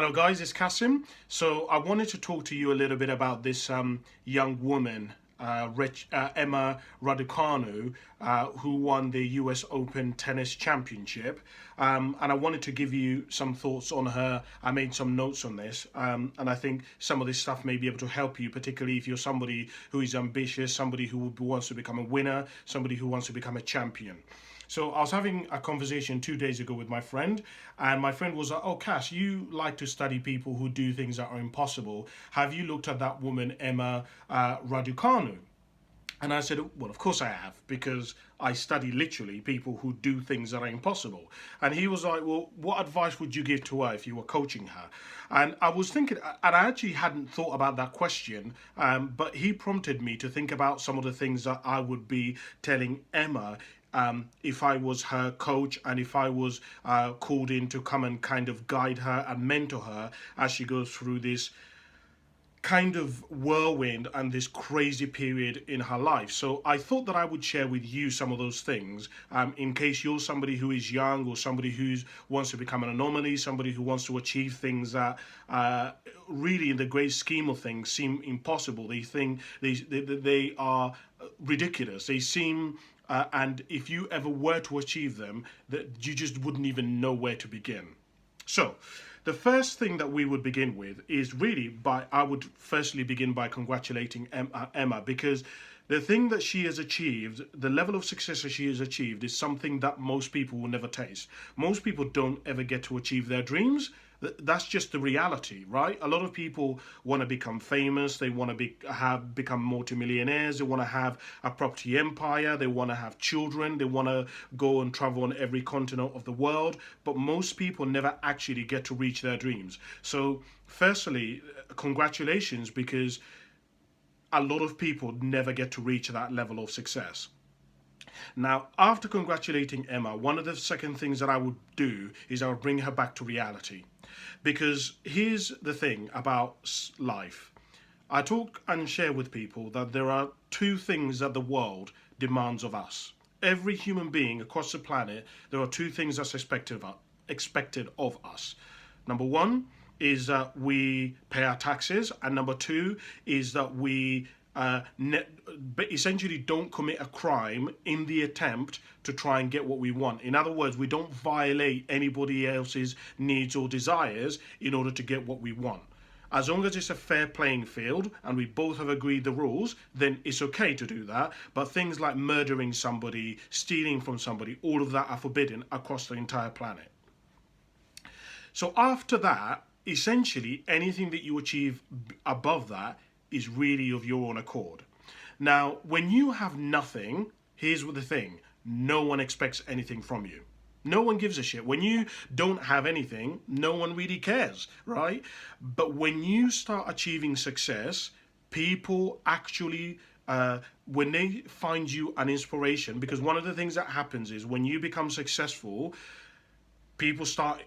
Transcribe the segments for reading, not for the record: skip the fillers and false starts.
Hello guys, it's Kasim. So I wanted to talk to you a little bit about this young woman, Emma Raducanu, who won the US Open Tennis Championship. And I wanted to give you some thoughts on her. I made some notes on this, and I think some of this stuff may be able to help you, particularly if you're somebody who is ambitious, somebody who wants to become a winner, somebody who wants to become a champion. So I was having a conversation 2 days ago with my friend, and my friend was like, "Oh, Cash, you like to study people who do things that are impossible. Have you looked at that woman, Emma Raducanu?" And I said, "Well, of course I have, because I study literally people who do things that are impossible." And he was like, "Well, what advice would you give to her if you were coaching her?" And I was thinking, and I actually hadn't thought about that question, but he prompted me to think about some of the things that I would be telling Emma if I was her coach and if I was called in to come and kind of guide her and mentor her as she goes through this kind of whirlwind and this crazy period in her life. So I thought that I would share with you some of those things in case you're somebody who is young or somebody who wants to become an anomaly, somebody who wants to achieve things that really in the great scheme of things seem impossible. They think they are ridiculous. They seem and if you ever were to achieve them, that you just wouldn't even know where to begin. So, the first thing that we would begin with is really I would firstly begin by congratulating Emma, because the thing that she has achieved, the level of success that she has achieved, is something that most people will never taste. Most people don't ever get to achieve their dreams. That's just the reality, right? A lot of people want to become famous. They want to become multimillionaires. They want to have a property empire. They want to have children. They want to go and travel on every continent of the world. But most people never actually get to reach their dreams. So, firstly, congratulations, because a lot of people never get to reach that level of success. Now, after congratulating Emma, one of the second things that I would do is I would bring her back to reality. Because here's the thing about life. I talk and share with people that there are two things that the world demands of us. Every human being across the planet, there are two things that's expected of us. Number one is that we pay our taxes, and number two is that we essentially don't commit a crime in the attempt to try and get what we want. In other words, we don't violate anybody else's needs or desires in order to get what we want. As long as it's a fair playing field and we both have agreed the rules, then it's okay to do that. But things like murdering somebody, stealing from somebody, all of that are forbidden across the entire planet. So after that, essentially anything that you achieve above that is really of your own accord. Now, when you have nothing, here's the thing: no one expects anything from you. No one gives a shit. When you don't have anything, no one really cares, right? But when you start achieving success, people actually, when they find you an inspiration, because one of the things that happens is when you become successful, people start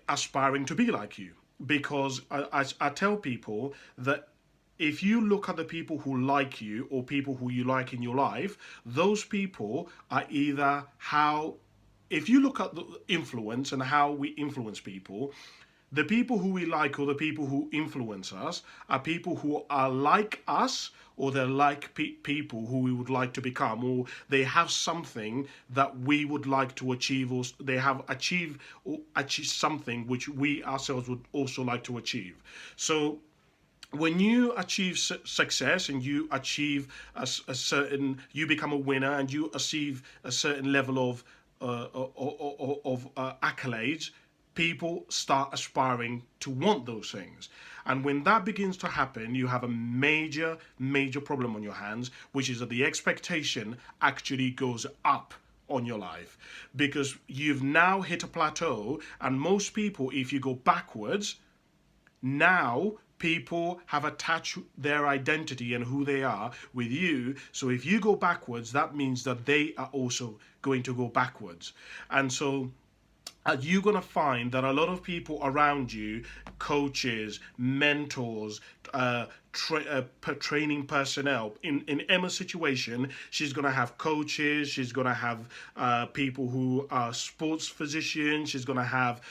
aspiring to be like you. Because I tell people that if you look at the people who like you or people who you like in your life, those people are either if you look at the influence and how we influence people, the people who we like or the people who influence us are people who are like us, or they're like people who we would like to become, or they have something that we would like to achieve, or they have achieved something which we ourselves would also like to achieve. So when you achieve success and you achieve you become a winner and you achieve a certain level of accolades, people start aspiring to want those things. And when that begins to happen, you have a major, major problem on your hands, which is that the expectation actually goes up on your life, because you've now hit a plateau. And most people, if you go backwards, now people have attached their identity and who they are with you. So if you go backwards, that means that they are also going to go backwards. And so you're going to find that a lot of people around you coaches, mentors, training personnel. In Emma's situation, she's going to have coaches, she's going to have people who are sports physicians, she's going to have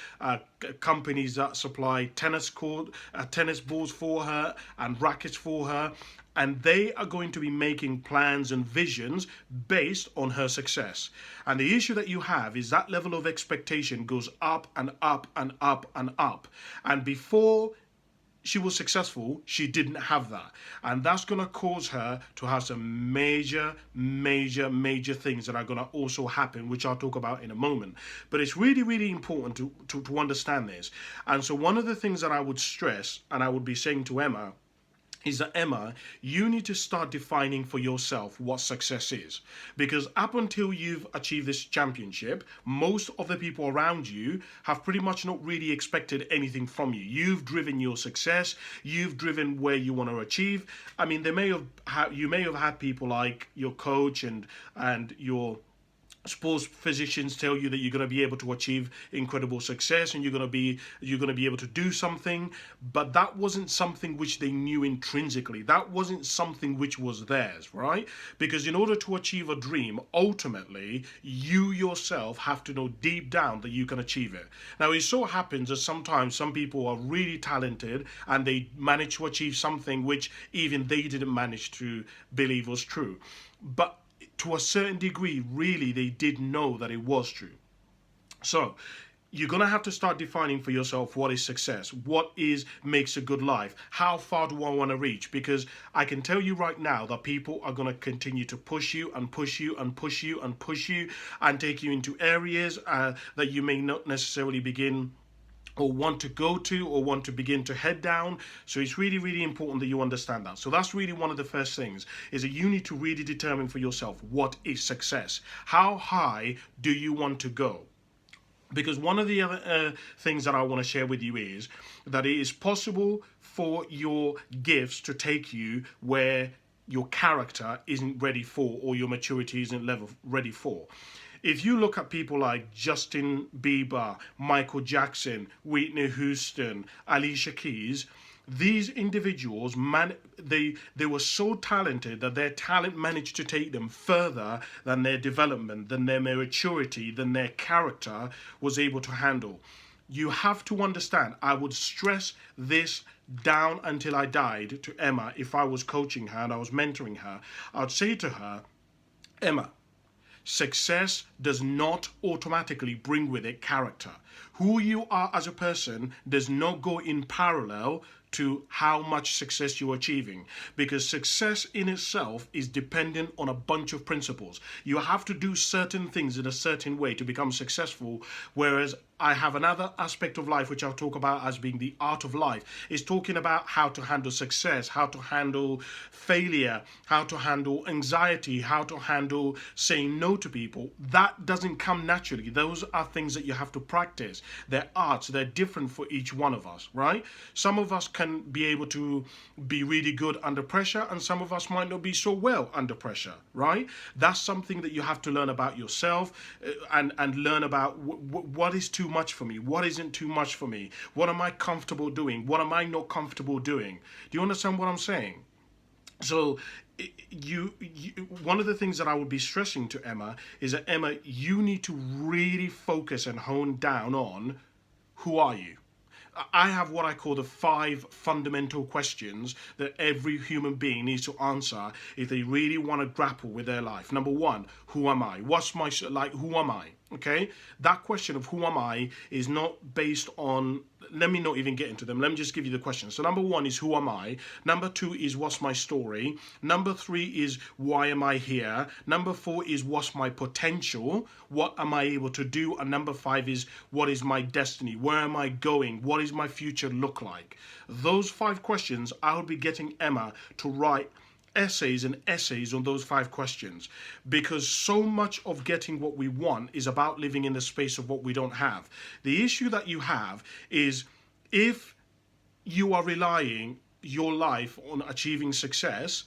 companies that supply tennis balls for her and rackets for her. And they are going to be making plans and visions based on her success. And the issue that you have is that level of expectation goes up and up and up and up. And before she was successful, she didn't have that. And that's going to cause her to have some major, major, major things that are going to also happen, which I'll talk about in a moment. But it's really, really important to understand this. And so one of the things that I would stress, and I would be saying to Emma, is that Emma, you need to start defining for yourself what success is. Because up until you've achieved this championship, most of the people around you have pretty much not really expected anything from you. You've driven your success, you've driven where you want to achieve. I mean, you may have had people like your coach and your sports physicians tell you that you're going to be able to achieve incredible success and you're going to be able to do something, but that wasn't something which they knew intrinsically. That wasn't something which was theirs, right? Because in order to achieve a dream, ultimately you yourself have to know deep down that you can achieve it. Now, it so happens that sometimes some people are really talented and they manage to achieve something which even they didn't manage to believe was true, but to a certain degree, really, they did know that it was true. So you're going to have to start defining for yourself what is success, what makes a good life, how far do I want to reach? Because I can tell you right now that people are going to continue to push you and push you and push you and push you and take you into areas that you may not necessarily begin or want to go to or want to begin to head down. So it's really, really important that you understand that. So that's really one of the first things, is that you need to really determine for yourself what is success. How high do you want to go? Because one of the other things that I want to share with you is that it is possible for your gifts to take you where your character isn't ready for or your maturity isn't ready for. If you look at people like Justin Bieber, Michael Jackson, Whitney Houston, Alicia Keys, these individuals, they were so talented that their talent managed to take them further than their development, than their maturity, than their character was able to handle. You have to understand, I would stress this down until I died to Emma. If I was coaching her and I was mentoring her, I'd say to her, Emma, success does not automatically bring with it character. Who you are as a person does not go in parallel to how much success you're achieving, because success in itself is dependent on a bunch of principles. You have to do certain things in a certain way to become successful, whereas I have another aspect of life which I'll talk about as being the art of life, is talking about how to handle success, how to handle failure, how to handle anxiety, how to handle saying no to people. That doesn't come naturally. Those are things that you have to practice. They're arts, they're different for each one of us, right? Some of us can be able to be really good under pressure, and some of us might not be so well under pressure, right? That's something that you have to learn about yourself and learn about what is too much for me, what isn't too much for me, what am I comfortable doing, what am I not comfortable doing. Do you understand what I'm saying? So one of the things that I would be stressing to Emma is that, Emma, you need to really focus and hone down on who are you. I have what I call the 5 fundamental questions that every human being needs to answer if they really want to grapple with their life. Number 1, who am I? Who am I? Okay? That question of who am I is not based on, let me not even get into them. Let me just give you the question. So number 1 is who am I? Number 2 is what's my story? Number 3 is why am I here? Number 4 is what's my potential? What am I able to do? And number 5 is what is my destiny? Where am I going? What is my future look like? Those 5 questions, I'll be getting Emma to write essays and essays on those 5 questions, because so much of getting what we want is about living in the space of what we don't have. The issue that you have is, if you are relying your life on achieving success,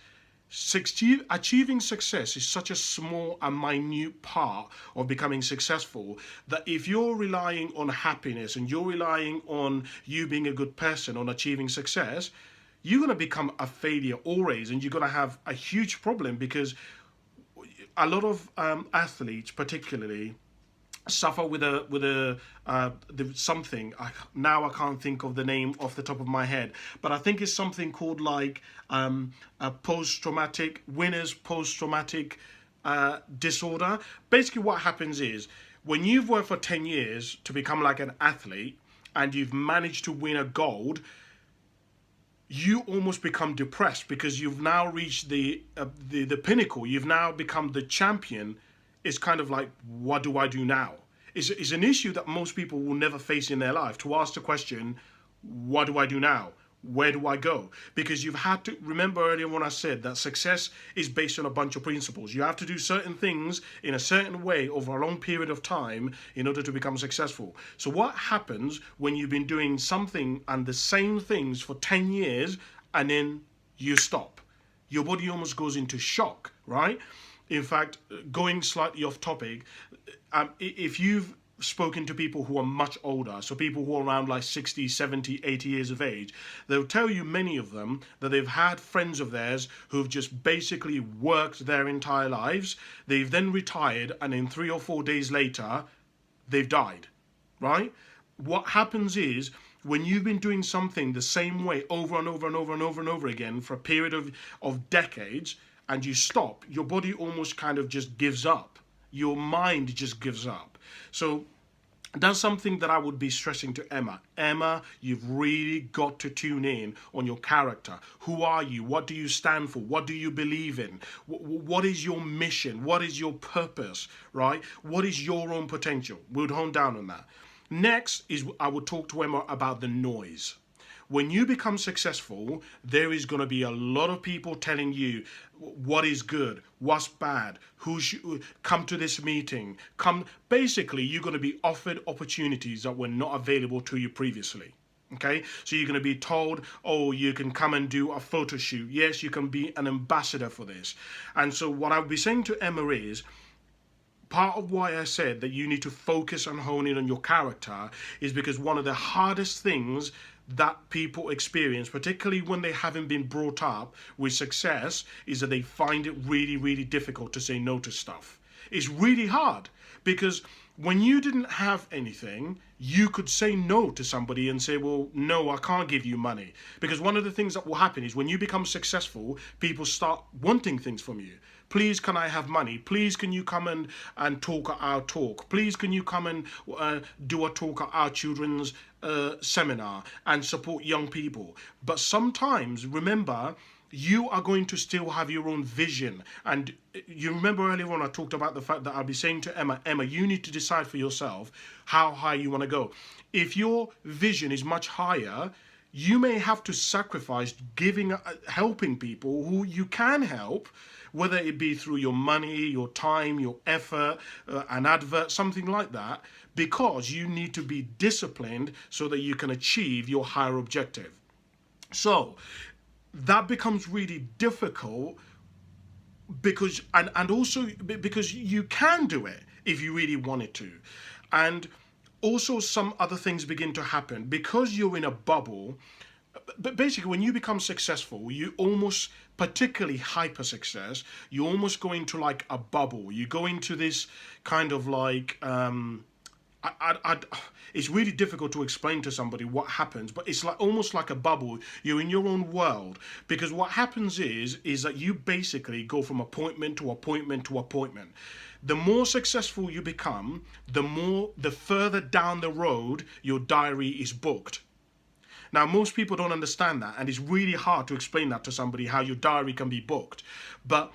Achieving success is such a small and minute part of becoming successful that if you're relying on happiness and you're relying on you being a good person on achieving success, you're going to become a failure always, and you're going to have a huge problem because a lot of athletes, particularly, suffer with something. Now I can't think of the name off the top of my head, but I think it's something called like a post-traumatic winners post-traumatic disorder. Basically, what happens is when you've worked for 10 years to become like an athlete and you've managed to win a gold, you almost become depressed because you've now reached the pinnacle. You've now become the champion. It's kind of like, what do I do now? Is an issue that most people will never face in their life. To ask the question, what do I do now? Where do I go? Because you've had to remember earlier when I said that success is based on a bunch of principles. You have to do certain things in a certain way over a long period of time in order to become successful. So what happens when you've been doing something and the same things for 10 years and then you stop? Your body almost goes into shock, right? In fact, going slightly off topic, if you've spoken to people who are much older, so people who are around like 60, 70, 80 years of age, they'll tell you, many of them, that they've had friends of theirs who've just basically worked their entire lives. They've then retired, and in 3 or 4 days later, they've died, right? What happens is, when you've been doing something the same way over and over and over and over and over again for a period of decades, and you stop, your body almost kind of just gives up. Your mind just gives up. So that's something that I would be stressing to Emma. Emma, you've really got to tune in on your character. Who are you? What do you stand for? What do you believe in? What is your mission? What is your purpose, right? What is your own potential? We'll hone down on that. Next is I would talk to Emma about the noise. When you become successful, there is going to be a lot of people telling you what is good, what's bad, who should come to this meeting. Basically, you're going to be offered opportunities that were not available to you previously. Okay, so you're going to be told, oh, you can come and do a photo shoot. Yes, you can be an ambassador for this. And so what I'll be saying to Emma is, part of why I said that you need to focus on honing on your character is because one of the hardest things that people experience, particularly when they haven't been brought up with success, is that they find it really, really difficult to say no to stuff. It's really hard because when you didn't have anything, you could say no to somebody and say, well, no, I can't give you money. Because one of the things that will happen is when you become successful, people start wanting things from you. Please, can I have money? Please, can you come and talk at our talk? Please, can you come and do a talk at our children's seminar and support young people? But sometimes, remember, you are going to still have your own vision. And you remember earlier on I talked about the fact that I'll be saying to Emma, you need to decide for yourself how high you want to go. If your vision is much higher, you may have to sacrifice helping people who you can help, whether it be through your money, your time, your effort, an advert, something like that, because you need to be disciplined so that you can achieve your higher objective. So that becomes really difficult because and also because you can do it if you really wanted to. And also some other things begin to happen because you're in a bubble. But basically, when you become successful, you almost, particularly hyper success, you almost go into like a bubble. You go into this kind of like it's really difficult to explain to somebody what happens, but it's like almost like a bubble. You're in your own world, because what happens is that you basically go from appointment to appointment to appointment. The more successful you become, the further down the road your diary is booked. Now, most people don't understand that, and it's really hard to explain that to somebody, how your diary can be booked. But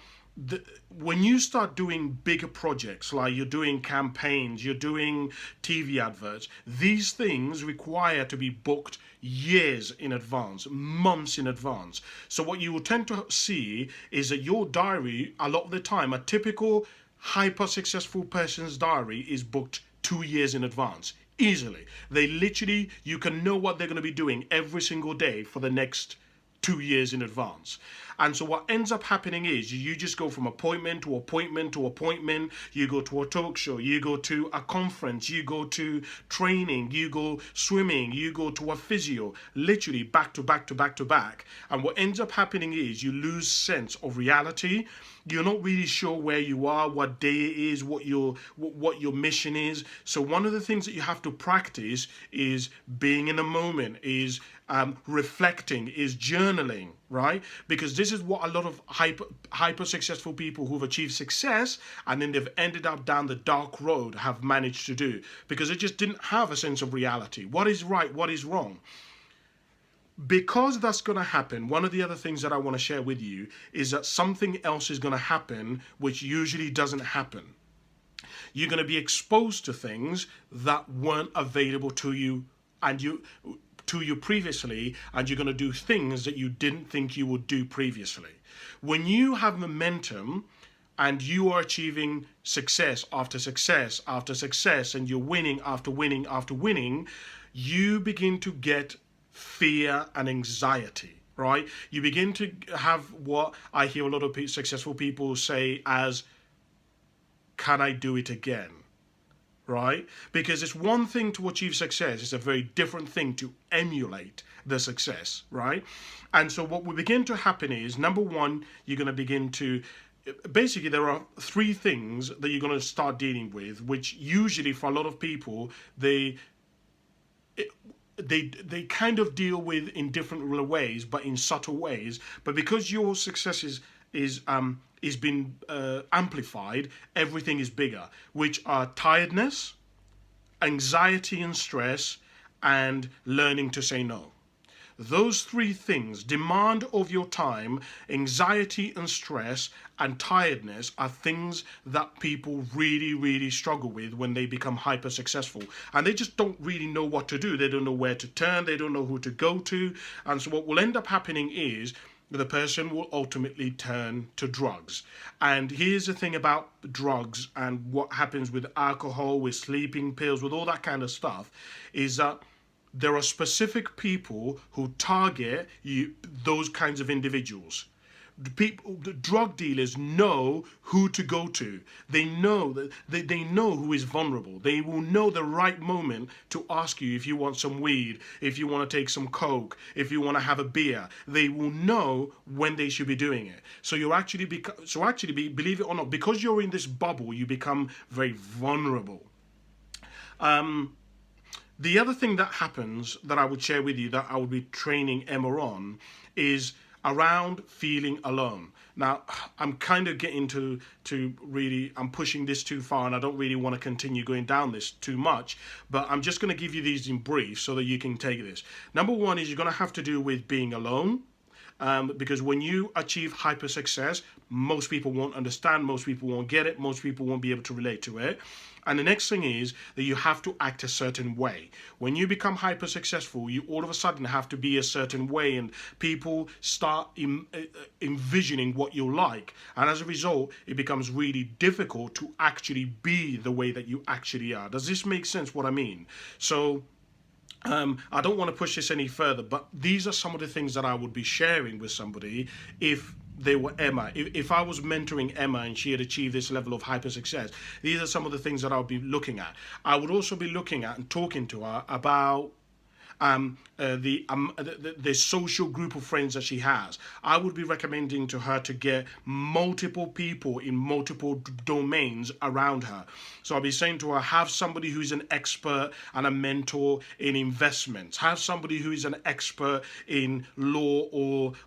when you start doing bigger projects, like you're doing campaigns, you're doing TV adverts, these things require to be booked years in advance, months in advance. So what you will tend to see is that your diary, a lot of the time, a typical hyper successful person's diary is booked 2 years in advance. Easily. They literally, you can know what they're going to be doing every single day for the next 2 years in advance. And so what ends up happening is you just go from appointment to appointment to appointment. You go to a talk show, you go to a conference, you go to training, you go swimming, you go to a physio, literally back to back to back to back. And what ends up happening is you lose sense of reality. You're not really sure where you are, what day it is, what your mission is. So one of the things that you have to practice is being in the moment, is reflecting, is journaling, right? Because this is what a lot of hyper successful people who've achieved success and then they've ended up down the dark road have managed to do, because they just didn't have a sense of reality. What is right? What is wrong? Because that's going to happen, one of the other things that I want to share with you is that something else is going to happen which usually doesn't happen. You're going to be exposed to things that weren't available to you previously, and you're going to do things that you didn't think you would do previously. When you have momentum and you are achieving success after success after success, and you're winning after winning after winning, you begin to get fear and anxiety, right? You begin to have what I hear a lot of successful people say as, can I do it again? Right? Because it's one thing to achieve success, it's a very different thing to emulate the success, right? And so what will begin to happen is, number one, you're going to begin to, basically there are three things that you're going to start dealing with, which usually for a lot of people, they kind of deal with in different ways, but in subtle ways. But because your success is been amplified, everything is bigger, which are tiredness, anxiety and stress, and learning to say no. Those three things, demand of your time, anxiety and stress, and tiredness, are things that people really, really struggle with when they become hyper successful. And they just don't really know what to do. They don't know where to turn. They don't know who to go to. And so what will end up happening is the person will ultimately turn to drugs. And here's the thing about drugs and what happens with alcohol, with sleeping pills, with all that kind of stuff, is that there are specific people who target those kinds of individuals. The drug dealers know who to go to. They know that they know who is vulnerable. They will know the right moment to ask you if you want some weed, if you want to take some coke, if you want to have a beer. They will know when they should be doing it. So believe it or not, because you're in this bubble, you become very vulnerable. The other thing that happens that I would share with you, that I would be training Emma on, is around feeling alone. Now, I'm kind of getting to really, I'm pushing this too far, and I don't really want to continue going down this too much, but I'm just going to give you these in brief so that you can take this. Number one is you're going to have to do with being alone. Because when you achieve hyper success, most people won't understand, most people won't get it, most people won't be able to relate to it. And the next thing is that you have to act a certain way. When you become hyper successful, you all of a sudden have to be a certain way, and people start envisioning what you like. And as a result, it becomes really difficult to actually be the way that you actually are. Does this make sense what I mean? So I don't want to push this any further, but these are some of the things that I would be sharing with somebody if they were Emma. If I was mentoring Emma and she had achieved this level of hyper success, these are some of the things that I would be looking at. I would also be looking at and talking to her about the social group of friends that she has. I would be recommending to her to get multiple people in multiple domains around her. So I'll be saying to her, have somebody who's an expert and a mentor in investments. Have somebody who is an expert in law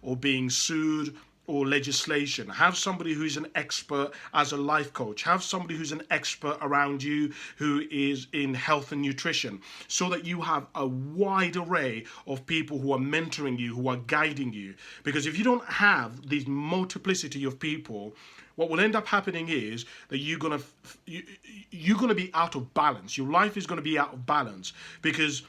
or being sued or legislation. Have somebody who's an expert as a life coach. Have somebody who's an expert around you who is in health and nutrition, so that you have a wide array of people who are mentoring you, who are guiding you. Because if you don't have this multiplicity of people, what will end up happening is that you're gonna be out of balance. Your life is gonna be out of balance, because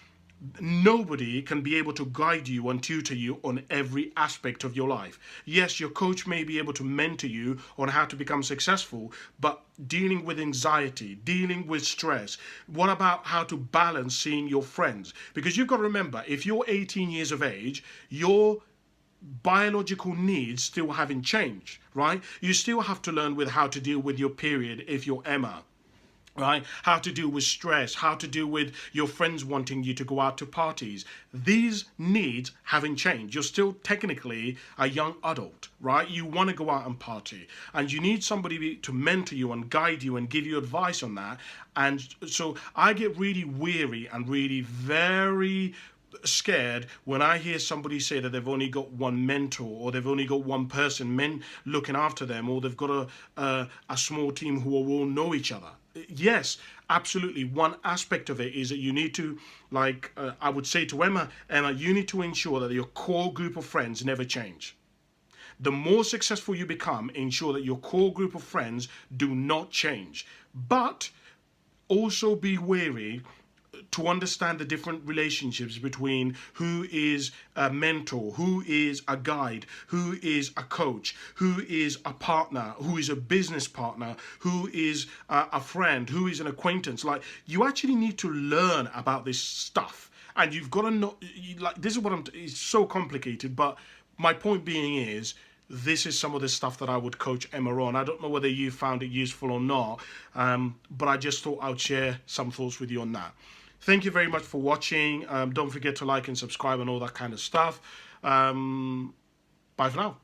nobody can be able to guide you and tutor you on every aspect of your life. Yes, your coach may be able to mentor you on how to become successful, but dealing with anxiety, dealing with stress, what about how to balance seeing your friends? Because you've got to remember, if you're 18 years of age, your biological needs still haven't changed, right? You still have to learn with how to deal with your period if you're Emma, right? How to deal with stress, how to deal with your friends wanting you to go out to parties. These needs haven't changed. You're still technically a young adult, right? You want to go out and party, and you need somebody to mentor you and guide you and give you advice on that. And so I get really weary and really very scared when I hear somebody say that they've only got one mentor, or they've only got one person looking after them, or they've got a small team who all know each other. Yes, absolutely. One aspect of it is that you need to, like, I would say to Emma, you need to ensure that your core group of friends never change. The more successful you become, ensure that your core group of friends do not change. But also be wary to understand the different relationships between who is a mentor, who is a guide, who is a coach, who is a partner, who is a business partner, who is a friend, who is an acquaintance. Like, you actually need to learn about this stuff, and you've got to know. Like, this is what it's so complicated, but my point being is, this is some of the stuff that I would coach Emma on. I don't know whether you found it useful or not, but I just thought I would share some thoughts with you on that. Thank you very much for watching. Don't forget to like and subscribe and all that kind of stuff. Bye for now.